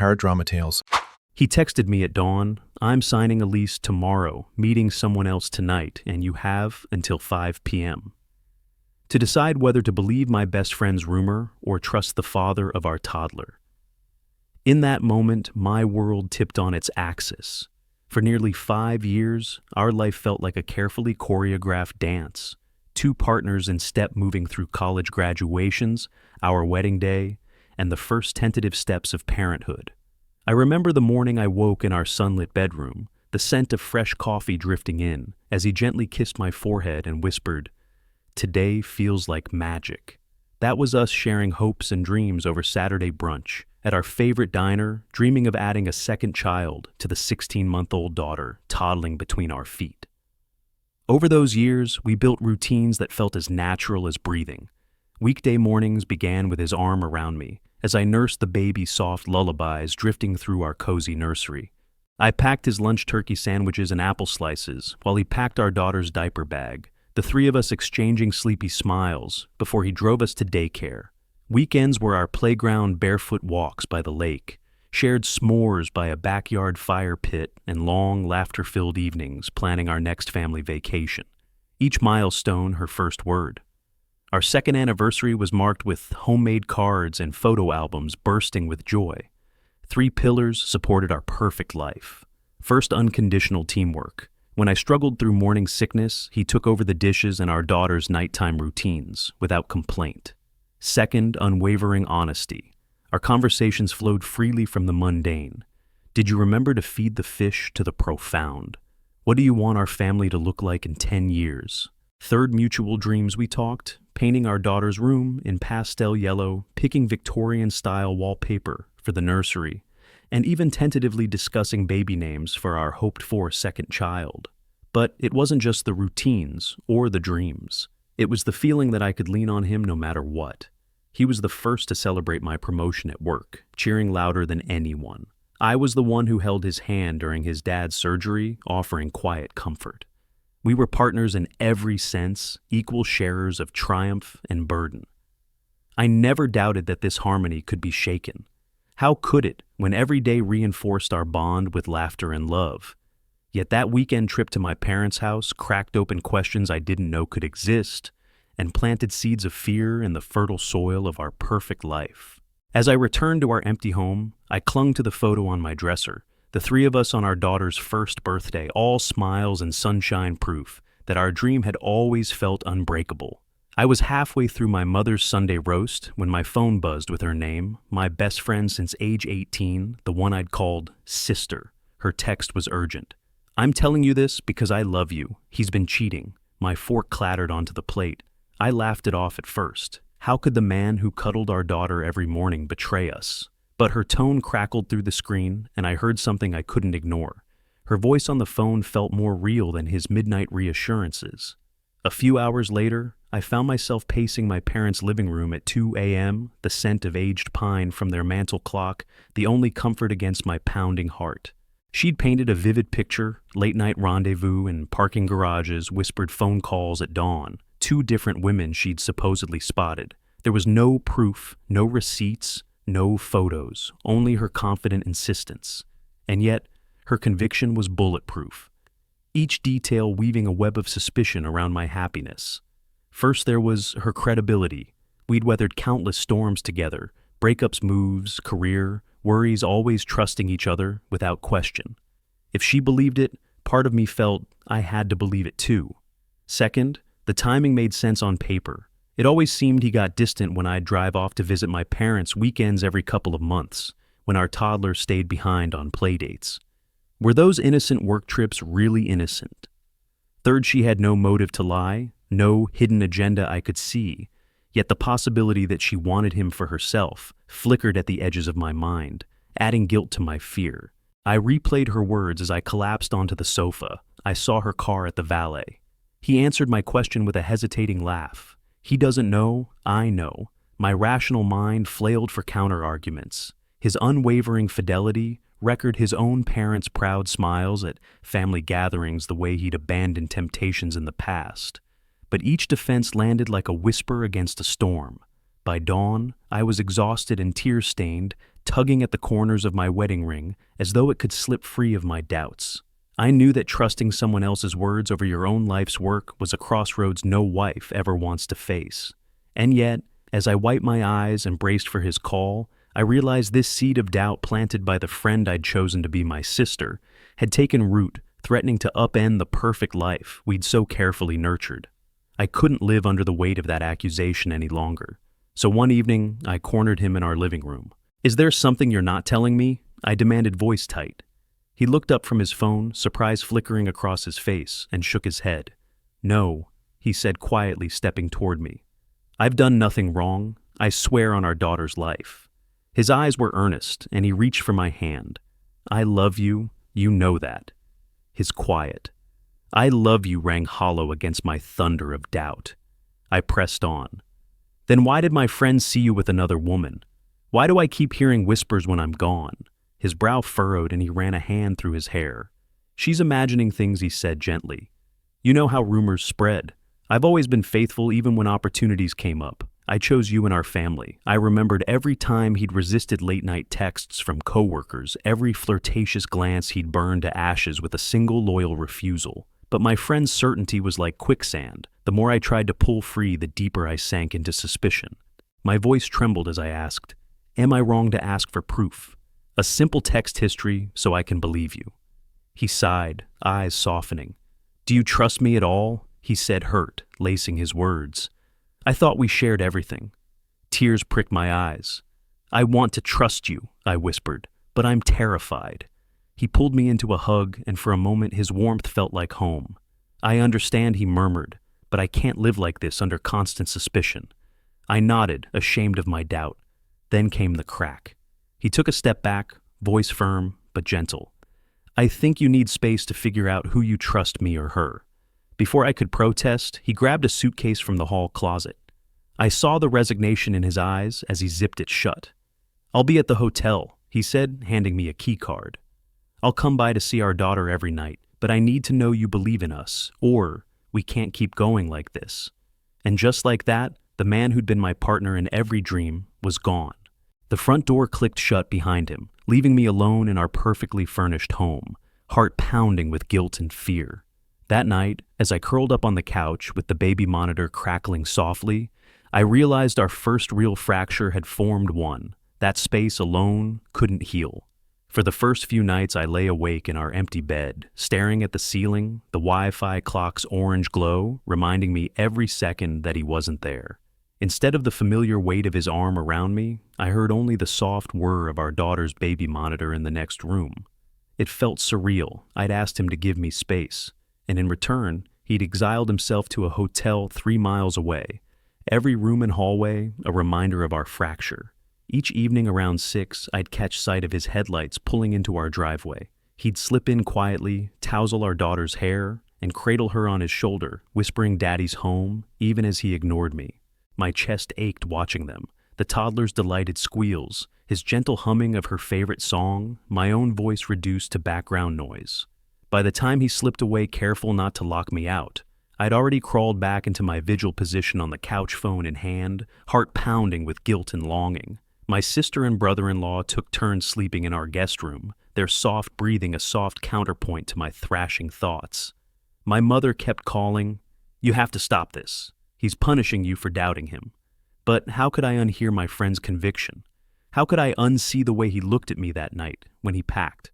paradrama tales. He texted me at dawn, "I'm signing a lease tomorrow, meeting someone else tonight, and you have until 5 p.m." To decide whether to believe my best friend's rumor or trust the father of our toddler. In that moment, my world tipped on its axis. For nearly 5 years, our life felt like a carefully choreographed dance. Two partners in step moving through college graduations, our wedding day, and the first tentative steps of parenthood. I remember the morning I woke in our sunlit bedroom, the scent of fresh coffee drifting in, as he gently kissed my forehead and whispered, "Today feels like magic." That was us sharing hopes and dreams over Saturday brunch, at our favorite diner, dreaming of adding a second child to the 16-month-old daughter toddling between our feet. Over those years, we built routines that felt as natural as breathing. Weekday mornings began with his arm around me, as I nursed the baby's soft lullabies drifting through our cozy nursery. I packed his lunch turkey sandwiches and apple slices while he packed our daughter's diaper bag, the three of us exchanging sleepy smiles before he drove us to daycare. Weekends were our playground barefoot walks by the lake, shared s'mores by a backyard fire pit, and long, laughter-filled evenings planning our next family vacation. Each milestone her first word. Our second anniversary was marked with homemade cards and photo albums bursting with joy. 3 pillars supported our perfect life. First, unconditional teamwork. When I struggled through morning sickness, he took over the dishes and our daughter's nighttime routines without complaint. Second, unwavering honesty. Our conversations flowed freely from the mundane. Did you remember to feed the fish to the profound? What do you want our family to look like in 10 years? Third, mutual dreams we talked, painting our daughter's room in pastel yellow, picking Victorian-style wallpaper for the nursery, and even tentatively discussing baby names for our hoped-for second child. But it wasn't just the routines or the dreams. It was the feeling that I could lean on him no matter what. He was the first to celebrate my promotion at work, cheering louder than anyone. I was the one who held his hand during his dad's surgery, offering quiet comfort. We were partners in every sense, equal sharers of triumph and burden. I never doubted that this harmony could be shaken. How could it, when every day reinforced our bond with laughter and love? Yet that weekend trip to my parents' house cracked open questions I didn't know could exist and planted seeds of fear in the fertile soil of our perfect life. As I returned to our empty home, I clung to the photo on my dresser, the 3 of us on our daughter's first birthday, all smiles and sunshine proof that our dream had always felt unbreakable. I was halfway through my mother's Sunday roast when my phone buzzed with her name, my best friend since age 18, the one I'd called Sister. Her text was urgent. "I'm telling you this because I love you. He's been cheating." My fork clattered onto the plate. I laughed it off at first. How could the man who cuddled our daughter every morning betray us? But her tone crackled through the screen, and I heard something I couldn't ignore. Her voice on the phone felt more real than his midnight reassurances. A few hours later, I found myself pacing my parents' living room at 2 a.m., the scent of aged pine from their mantel clock, the only comfort against my pounding heart. She'd painted a vivid picture, late-night rendezvous in parking garages, whispered phone calls at dawn, 2 different women she'd supposedly spotted. There was no proof, no receipts, no photos, only her confident insistence. And yet, her conviction was bulletproof. Each detail weaving a web of suspicion around my happiness. First there was her credibility. We'd weathered countless storms together, breakups, moves, career, worries, always trusting each other without question. If she believed it, part of me felt I had to believe it too. Second, the timing made sense on paper. It always seemed he got distant when I'd drive off to visit my parents weekends every couple of months, when our toddler stayed behind on playdates. Were those innocent work trips really innocent? Third, she had no motive to lie, no hidden agenda I could see, yet the possibility that she wanted him for herself flickered at the edges of my mind, adding guilt to my fear. I replayed her words as I collapsed onto the sofa. I saw her car at the valet. He answered my question with a hesitating laugh. He doesn't know, I know. My rational mind flailed for counter-arguments. His unwavering fidelity record his own parents' proud smiles at family gatherings the way he'd abandoned temptations in the past. But each defense landed like a whisper against a storm. By dawn, I was exhausted and tear-stained, tugging at the corners of my wedding ring as though it could slip free of my doubts. I knew that trusting someone else's words over your own life's work was a crossroads no wife ever wants to face. And yet, as I wiped my eyes and braced for his call, I realized this seed of doubt planted by the friend I'd chosen to be my sister had taken root, threatening to upend the perfect life we'd so carefully nurtured. I couldn't live under the weight of that accusation any longer. So one evening, I cornered him in our living room. "Is there something you're not telling me?" I demanded, voice tight. He looked up from his phone, surprise flickering across his face, and shook his head. "No," he said quietly, stepping toward me. "I've done nothing wrong. I swear on our daughter's life." His eyes were earnest, and he reached for my hand. "I love you. You know that." His quiet, "I love you," rang hollow against my thunder of doubt. I pressed on. "Then why did my friends see you with another woman? Why do I keep hearing whispers when I'm gone?" His brow furrowed and he ran a hand through his hair. "She's imagining things," he said gently. "You know how rumors spread. I've always been faithful even when opportunities came up. I chose you in our family." I remembered every time he'd resisted late-night texts from coworkers, every flirtatious glance he'd burned to ashes with a single loyal refusal. But my friend's certainty was like quicksand. The more I tried to pull free, the deeper I sank into suspicion. My voice trembled as I asked, "Am I wrong to ask for proof? A simple text history so I can believe you." He sighed, eyes softening. "Do you trust me at all?" he said, hurt, lacing his words. "I thought we shared everything." Tears pricked my eyes. "I want to trust you," I whispered, "but I'm terrified." He pulled me into a hug, and for a moment his warmth felt like home. "I understand," he murmured, "but I can't live like this under constant suspicion." I nodded, ashamed of my doubt. Then came the crack. He took a step back, voice firm but gentle. "I think you need space to figure out who you trust, me or her." Before I could protest, he grabbed a suitcase from the hall closet. I saw the resignation in his eyes as he zipped it shut. "I'll be at the hotel," he said, handing me a key card. "I'll come by to see our daughter every night, but I need to know you believe in us, or we can't keep going like this." And just like that, the man who'd been my partner in every dream was gone. The front door clicked shut behind him, leaving me alone in our perfectly furnished home, heart pounding with guilt and fear. That night, as I curled up on the couch with the baby monitor crackling softly, I realized our first real fracture had formed one. That space alone couldn't heal. For the first few nights I lay awake in our empty bed, staring at the ceiling, the Wi-Fi clock's orange glow, reminding me every second that he wasn't there. Instead of the familiar weight of his arm around me, I heard only the soft whir of our daughter's baby monitor in the next room. It felt surreal. I'd asked him to give me space, and in return, he'd exiled himself to a hotel 3 miles away. Every room and hallway, a reminder of our fracture. Each evening around 6, I'd catch sight of his headlights pulling into our driveway. He'd slip in quietly, tousle our daughter's hair, and cradle her on his shoulder, whispering "Daddy's home," even as he ignored me. My chest ached watching them, the toddler's delighted squeals, his gentle humming of her favorite song, my own voice reduced to background noise. By the time he slipped away, careful not to lock me out, I'd already crawled back into my vigil position on the couch, phone in hand, heart pounding with guilt and longing. My sister and brother-in-law took turns sleeping in our guest room, their soft breathing a soft counterpoint to my thrashing thoughts. My mother kept calling, "You have to stop this. He's punishing you for doubting him." But how could I unhear my friend's conviction? How could I unsee the way he looked at me that night when he packed?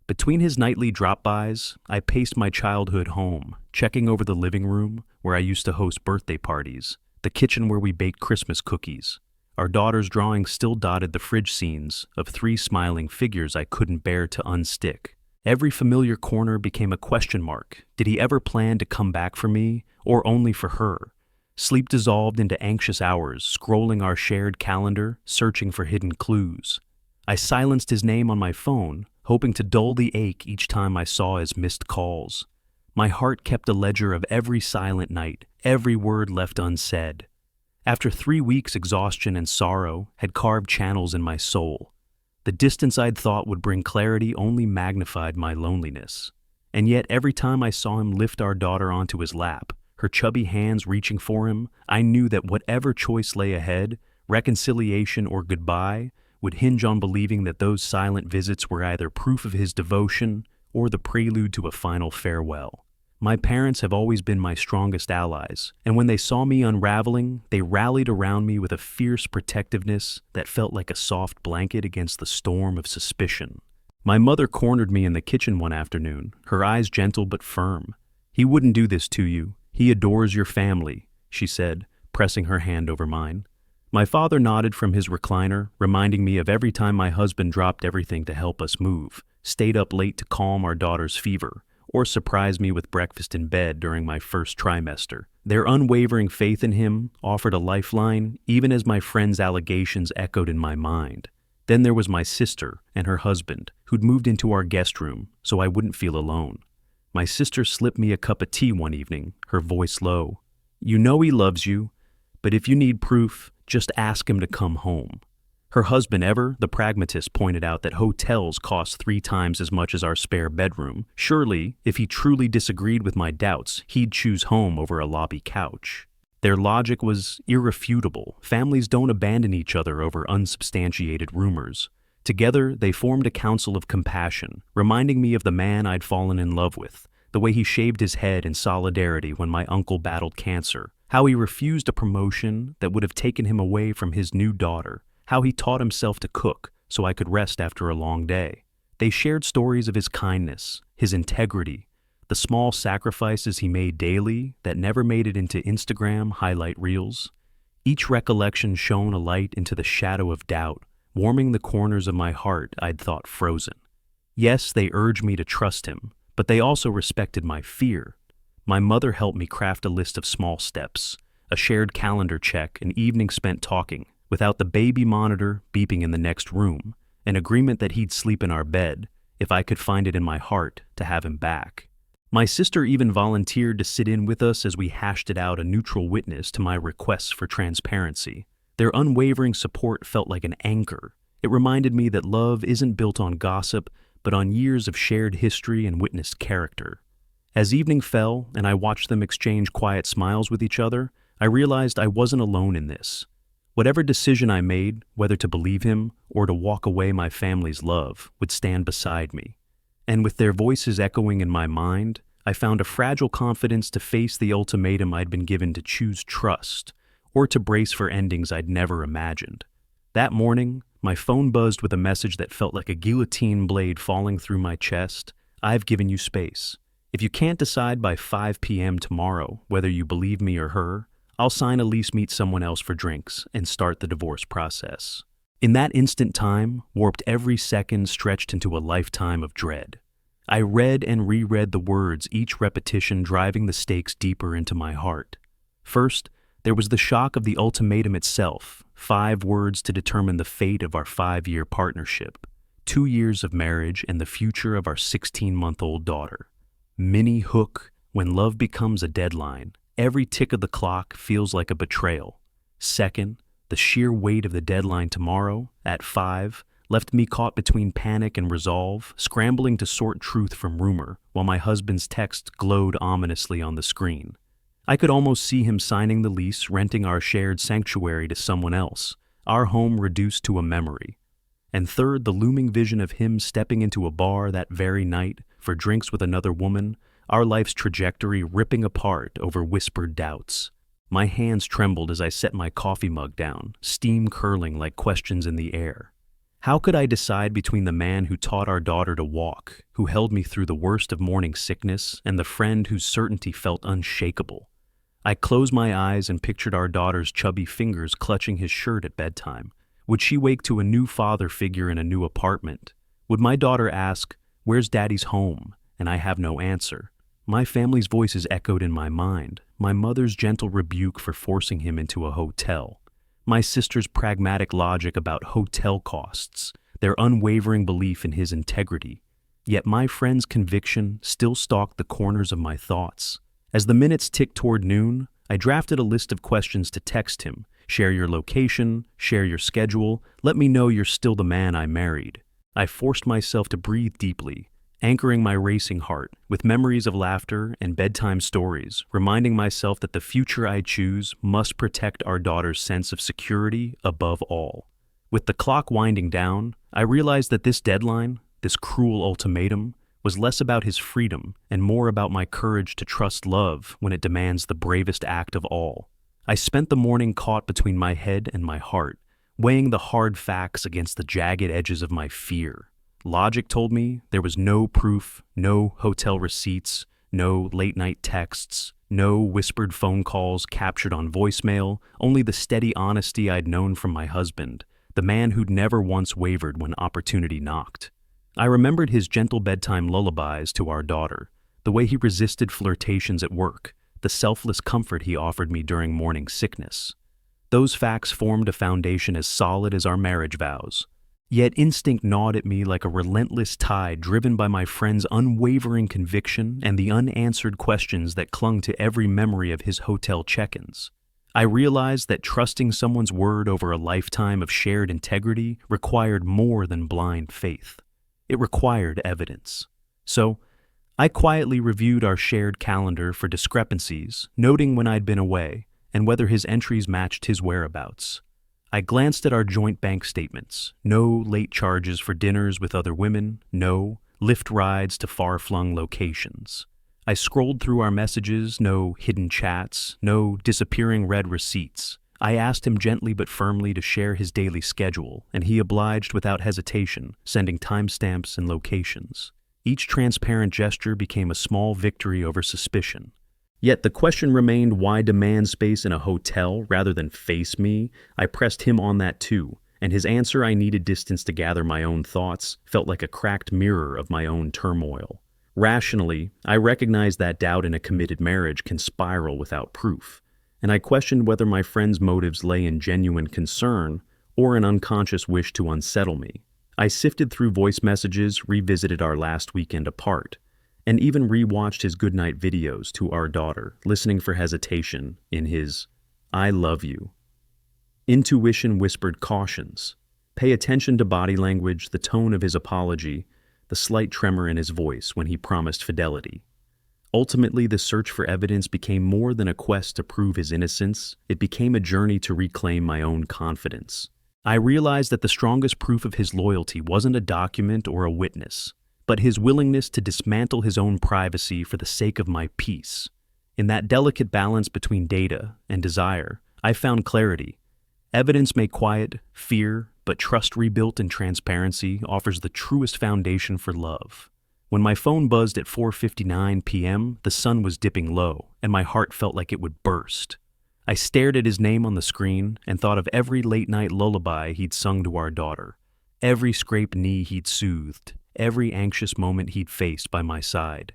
Between his nightly drop-bys, I paced my childhood home, checking over the living room where I used to host birthday parties, the kitchen where we baked Christmas cookies. Our daughter's drawings still dotted the fridge scenes of 3 smiling figures I couldn't bear to unstick. Every familiar corner became a question mark. Did he ever plan to come back for me, or only for her? Sleep dissolved into anxious hours, scrolling our shared calendar, searching for hidden clues. I silenced his name on my phone, hoping to dull the ache each time I saw his missed calls. My heart kept a ledger of every silent night, every word left unsaid. After 3 weeks, exhaustion and sorrow had carved channels in my soul. The distance I'd thought would bring clarity only magnified my loneliness. And yet every time I saw him lift our daughter onto his lap, her chubby hands reaching for him, I knew that whatever choice lay ahead, reconciliation or goodbye, would hinge on believing that those silent visits were either proof of his devotion or the prelude to a final farewell. My parents have always been my strongest allies, and when they saw me unraveling, they rallied around me with a fierce protectiveness that felt like a soft blanket against the storm of suspicion. My mother cornered me in the kitchen one afternoon, her eyes gentle but firm. "He wouldn't do this to you. He adores your family," she said, pressing her hand over mine. My father nodded from his recliner, reminding me of every time my husband dropped everything to help us move, stayed up late to calm our daughter's fever, or surprised me with breakfast in bed during my first trimester. Their unwavering faith in him offered a lifeline, even as my friend's allegations echoed in my mind. Then there was my sister and her husband, who'd moved into our guest room so I wouldn't feel alone. My sister slipped me a cup of tea one evening, her voice low. "You know he loves you, but if you need proof, just ask him to come home." Her husband, Ever, the pragmatist, pointed out that hotels cost 3 times as much as our spare bedroom. Surely, if he truly disagreed with my doubts, he'd choose home over a lobby couch. Their logic was irrefutable. Families don't abandon each other over unsubstantiated rumors. Together, they formed a council of compassion, reminding me of the man I'd fallen in love with, the way he shaved his head in solidarity when my uncle battled cancer, how he refused a promotion that would have taken him away from his new daughter, how he taught himself to cook so I could rest after a long day. They shared stories of his kindness, his integrity, the small sacrifices he made daily that never made it into Instagram highlight reels. Each recollection shone a light into the shadow of doubt, warming the corners of my heart I'd thought frozen. Yes, they urged me to trust him, but they also respected my fear. My mother helped me craft a list of small steps, a shared calendar check, an evening spent talking, without the baby monitor beeping in the next room, an agreement that he'd sleep in our bed if I could find it in my heart to have him back. My sister even volunteered to sit in with us as we hashed it out, a neutral witness to my requests for transparency. Their unwavering support felt like an anchor. It reminded me that love isn't built on gossip, but on years of shared history and witnessed character. As evening fell and I watched them exchange quiet smiles with each other, I realized I wasn't alone in this. Whatever decision I made, whether to believe him or to walk away my family's love, would stand beside me. And with their voices echoing in my mind, I found a fragile confidence to face the ultimatum I'd been given to choose trust, or to brace for endings I'd never imagined. That morning, my phone buzzed with a message that felt like a guillotine blade falling through my chest. "I've given you space. If you can't decide by 5 p.m. tomorrow whether you believe me or her, I'll sign a lease, meet someone else for drinks, and start the divorce process." In that instant time, warped every second stretched into a lifetime of dread. I read and reread the words, each repetition driving the stakes deeper into my heart. First, there was the shock of the ultimatum itself, 5 words to determine the fate of our 5-year partnership, 2 years of marriage, and the future of our 16-month-old daughter. Minnie Hook, when love becomes a deadline, every tick of the clock feels like a betrayal. Second, the sheer weight of the deadline tomorrow, at 5, left me caught between panic and resolve, scrambling to sort truth from rumor, while my husband's text glowed ominously on the screen. I could almost see him signing the lease, renting our shared sanctuary to someone else, our home reduced to a memory. And third, the looming vision of him stepping into a bar that very night for drinks with another woman, our life's trajectory ripping apart over whispered doubts. My hands trembled as I set my coffee mug down, steam curling like questions in the air. How could I decide between the man who taught our daughter to walk, who held me through the worst of morning sickness, and the friend whose certainty felt unshakable? I closed my eyes and pictured our daughter's chubby fingers clutching his shirt at bedtime. Would she wake to a new father figure in a new apartment? Would my daughter ask, "Where's Daddy's home?" and I have no answer? My family's voices echoed in my mind, my mother's gentle rebuke for forcing him into a hotel, my sister's pragmatic logic about hotel costs, their unwavering belief in his integrity. Yet my friend's conviction still stalked the corners of my thoughts. As the minutes ticked toward noon, I drafted a list of questions to text him. Share your location, share your schedule, let me know you're still the man I married. I forced myself to breathe deeply, anchoring my racing heart with memories of laughter and bedtime stories, reminding myself that the future I choose must protect our daughter's sense of security above all. With the clock winding down, I realized that this deadline, this cruel ultimatum, was less about his freedom and more about my courage to trust love when it demands the bravest act of all. I spent the morning caught between my head and my heart, weighing the hard facts against the jagged edges of my fear. Logic told me there was no proof, no hotel receipts, no late-night texts, no whispered phone calls captured on voicemail, only the steady honesty I'd known from my husband, the man who'd never once wavered when opportunity knocked. I remembered his gentle bedtime lullabies to our daughter, the way he resisted flirtations at work, the selfless comfort he offered me during morning sickness. Those facts formed a foundation as solid as our marriage vows. Yet instinct gnawed at me like a relentless tide driven by my friend's unwavering conviction and the unanswered questions that clung to every memory of his hotel check-ins. I realized that trusting someone's word over a lifetime of shared integrity required more than blind faith. It required evidence. So, I quietly reviewed our shared calendar for discrepancies, noting when I'd been away and whether his entries matched his whereabouts. I glanced at our joint bank statements. No late charges for dinners with other women, no Lyft rides to far-flung locations. I scrolled through our messages, no hidden chats, no disappearing red receipts. I asked him gently but firmly to share his daily schedule, and he obliged without hesitation, sending timestamps and locations. Each transparent gesture became a small victory over suspicion. Yet the question remained, why demand space in a hotel rather than face me? I pressed him on that too, and his answer, I needed distance to gather my own thoughts, felt like a cracked mirror of my own turmoil. Rationally, I recognized that doubt in a committed marriage can spiral without proof, and I questioned whether my friend's motives lay in genuine concern or an unconscious wish to unsettle me. I sifted through voice messages, revisited our last weekend apart, and even re-watched his goodnight videos to our daughter, listening for hesitation in his, "I love you." Intuition whispered cautions. Pay attention to body language, the tone of his apology, the slight tremor in his voice when he promised fidelity. Ultimately, the search for evidence became more than a quest to prove his innocence. It became a journey to reclaim my own confidence. I realized that the strongest proof of his loyalty wasn't a document or a witness, but his willingness to dismantle his own privacy for the sake of my peace. In that delicate balance between data and desire, I found clarity. Evidence may quiet fear, but trust rebuilt in transparency offers the truest foundation for love. When my phone buzzed at 4:59 p.m., the sun was dipping low, and my heart felt like it would burst. I stared at his name on the screen and thought of every late-night lullaby he'd sung to our daughter, every scraped knee he'd soothed, every anxious moment he'd faced by my side.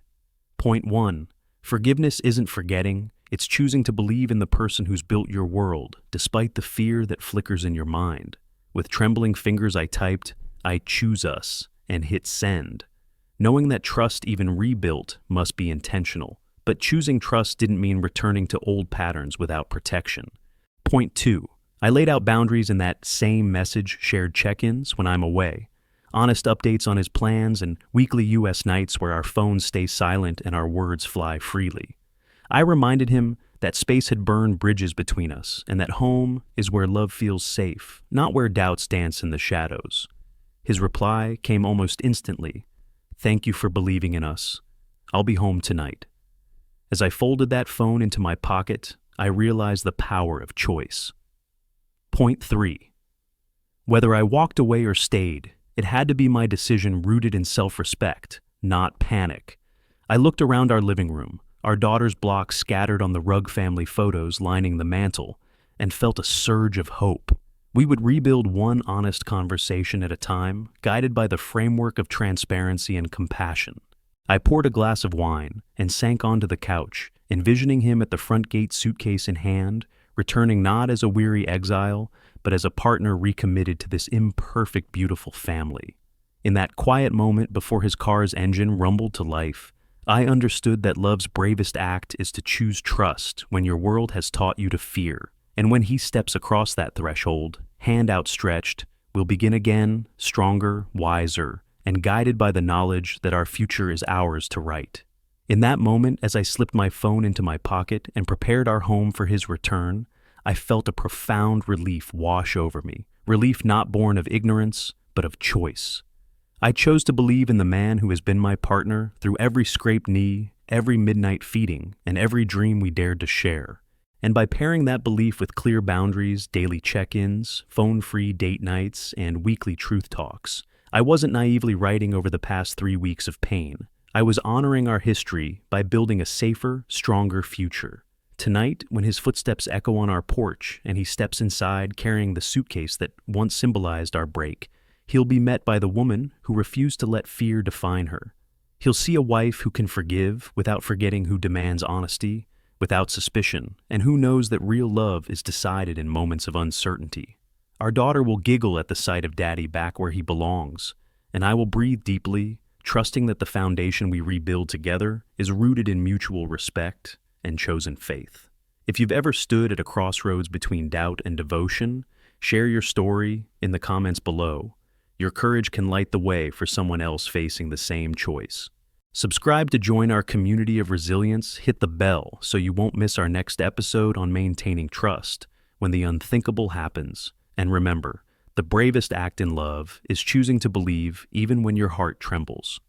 Point 1. Forgiveness isn't forgetting, it's choosing to believe in the person who's built your world, despite the fear that flickers in your mind. With trembling fingers I typed, "I choose us," and hit send. Knowing that trust, even rebuilt, must be intentional. But choosing trust didn't mean returning to old patterns without protection. Point 2. I laid out boundaries in that same message, shared check-ins when I'm away. Honest updates on his plans and weekly U.S. nights where our phones stay silent and our words fly freely. I reminded him that space had burned bridges between us and that home is where love feels safe, not where doubts dance in the shadows. His reply came almost instantly. "Thank you for believing in us. I'll be home tonight." As I folded that phone into my pocket, I realized the power of choice. Point 3. Whether I walked away or stayed, it had to be my decision rooted in self-respect, not panic. I looked around our living room, our daughter's blocks scattered on the rug family photos lining the mantel, and felt a surge of hope. We would rebuild one honest conversation at a time, guided by the framework of transparency and compassion. I poured a glass of wine and sank onto the couch, envisioning him at the front gate, suitcase in hand, returning not as a weary exile, but as a partner recommitted to this imperfect, beautiful family. In that quiet moment before his car's engine rumbled to life, I understood that love's bravest act is to choose trust when your world has taught you to fear. And when he steps across that threshold, hand outstretched, we'll begin again, stronger, wiser, and guided by the knowledge that our future is ours to write. In that moment, as I slipped my phone into my pocket and prepared our home for his return, I felt a profound relief wash over me, Relief not born of ignorance, but of choice. I chose to believe in the man who has been my partner through every scraped knee, every midnight feeding, and every dream we dared to share. And by pairing that belief with clear boundaries, daily check-ins, phone-free date nights, and weekly truth talks, I wasn't naively writing over the past 3 weeks of pain. I was honoring our history by building a safer, stronger future. Tonight, when his footsteps echo on our porch and he steps inside carrying the suitcase that once symbolized our break, he'll be met by the woman who refused to let fear define her. He'll see a wife who can forgive without forgetting, who demands honesty without suspicion, and who knows that real love is decided in moments of uncertainty. Our daughter will giggle at the sight of Daddy back where he belongs, and I will breathe deeply, trusting that the foundation we rebuild together is rooted in mutual respect and chosen faith. If you've ever stood at a crossroads between doubt and devotion, share your story in the comments below. Your courage can light the way for someone else facing the same choice. Subscribe to join our community of resilience, hit the bell so you won't miss our next episode on maintaining trust when the unthinkable happens. And remember, the bravest act in love is choosing to believe even when your heart trembles.